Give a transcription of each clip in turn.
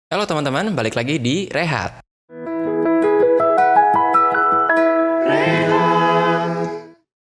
Halo teman-teman, balik lagi di Rehat.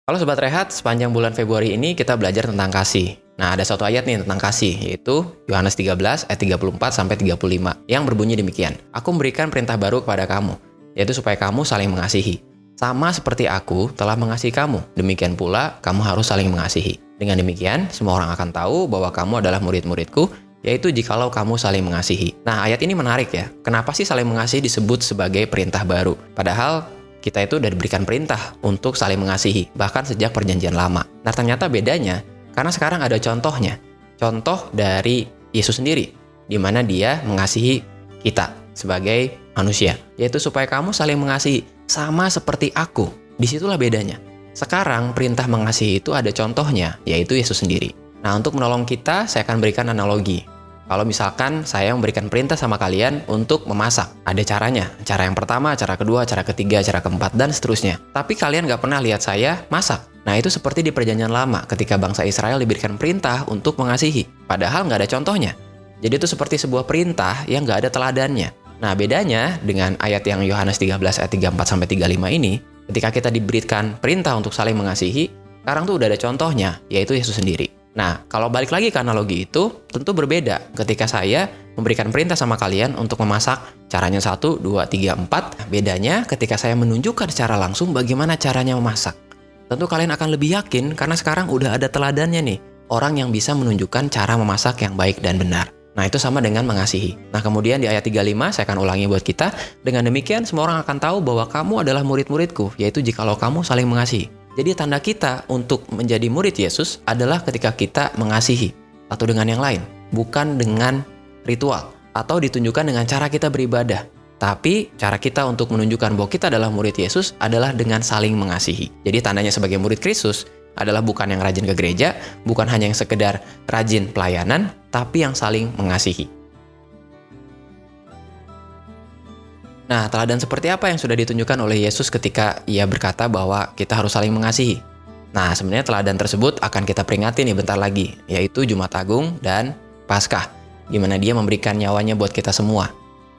Halo Sobat Rehat, sepanjang bulan Februari ini kita belajar tentang kasih. Nah, ada satu ayat nih tentang kasih, yaitu Yohanes 13 ayat 34-35, yang berbunyi demikian. Aku memberikan perintah baru kepada kamu, yaitu supaya kamu saling mengasihi. Sama seperti aku telah mengasihi kamu, demikian pula kamu harus saling mengasihi. Dengan demikian, semua orang akan tahu bahwa kamu adalah murid-muridku, yaitu jikalau kamu saling mengasihi. Nah, ayat ini menarik ya. Kenapa sih saling mengasihi disebut sebagai perintah baru? Padahal kita itu udah diberikan perintah untuk saling mengasihi, bahkan sejak perjanjian lama. Nah, ternyata bedanya, karena sekarang ada contohnya. Contoh dari Yesus sendiri, di mana dia mengasihi kita sebagai manusia, yaitu supaya kamu saling mengasihi, sama seperti aku. Disitulah bedanya. Sekarang perintah mengasihi itu ada contohnya, yaitu Yesus sendiri. Nah, untuk menolong kita, saya akan berikan analogi. Kalau misalkan saya memberikan perintah sama kalian untuk memasak, ada caranya. Cara yang pertama, cara kedua, cara ketiga, cara keempat, dan seterusnya. Tapi kalian nggak pernah lihat saya masak. Nah, itu seperti di perjanjian lama ketika bangsa Israel diberikan perintah untuk mengasihi. Padahal nggak ada contohnya. Jadi itu seperti sebuah perintah yang nggak ada teladannya. Nah, bedanya dengan ayat yang Yohanes 13 ayat 34-35 ini, ketika kita diberikan perintah untuk saling mengasihi, sekarang tuh udah ada contohnya, yaitu Yesus sendiri. Nah, kalau balik lagi ke analogi itu, tentu berbeda ketika saya memberikan perintah sama kalian untuk memasak. Caranya 1, 2, 3, 4. Bedanya ketika saya menunjukkan secara langsung bagaimana caranya memasak. Tentu kalian akan lebih yakin karena sekarang udah ada teladannya nih. Orang yang bisa menunjukkan cara memasak yang baik dan benar. Nah, itu sama dengan mengasihi. Nah, kemudian di ayat 35, saya akan ulangi buat kita. Dengan demikian, semua orang akan tahu bahwa kamu adalah murid-muridku, yaitu jikalau kamu saling mengasihi. Jadi tanda kita untuk menjadi murid Yesus adalah ketika kita mengasihi satu dengan yang lain, bukan dengan ritual atau ditunjukkan dengan cara kita beribadah. Tapi cara kita untuk menunjukkan bahwa kita adalah murid Yesus adalah dengan saling mengasihi. Jadi tandanya sebagai murid Kristus adalah bukan yang rajin ke gereja, bukan hanya yang sekedar rajin pelayanan, tapi yang saling mengasihi. Nah, teladan seperti apa yang sudah ditunjukkan oleh Yesus ketika ia berkata bahwa kita harus saling mengasihi? Nah, sebenarnya teladan tersebut akan kita peringati nih bentar lagi, yaitu Jumat Agung dan Paskah, di mana dia memberikan nyawanya buat kita semua.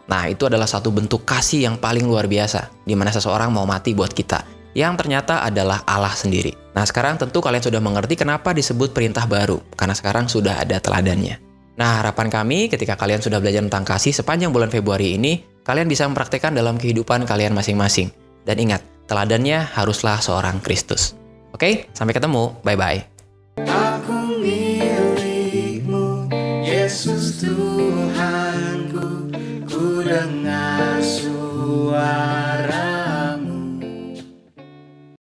Nah, itu adalah satu bentuk kasih yang paling luar biasa, di mana seseorang mau mati buat kita, yang ternyata adalah Allah sendiri. Nah, sekarang tentu kalian sudah mengerti kenapa disebut perintah baru, karena sekarang sudah ada teladannya. Nah, harapan kami ketika kalian sudah belajar tentang kasih sepanjang bulan Februari ini, kalian bisa mempraktikkan dalam kehidupan kalian masing-masing. Dan ingat, teladannya haruslah seorang Kristus. Oke, sampai ketemu. Bye-bye. Aku milikmu, Yesus Tuhanku, ku dengar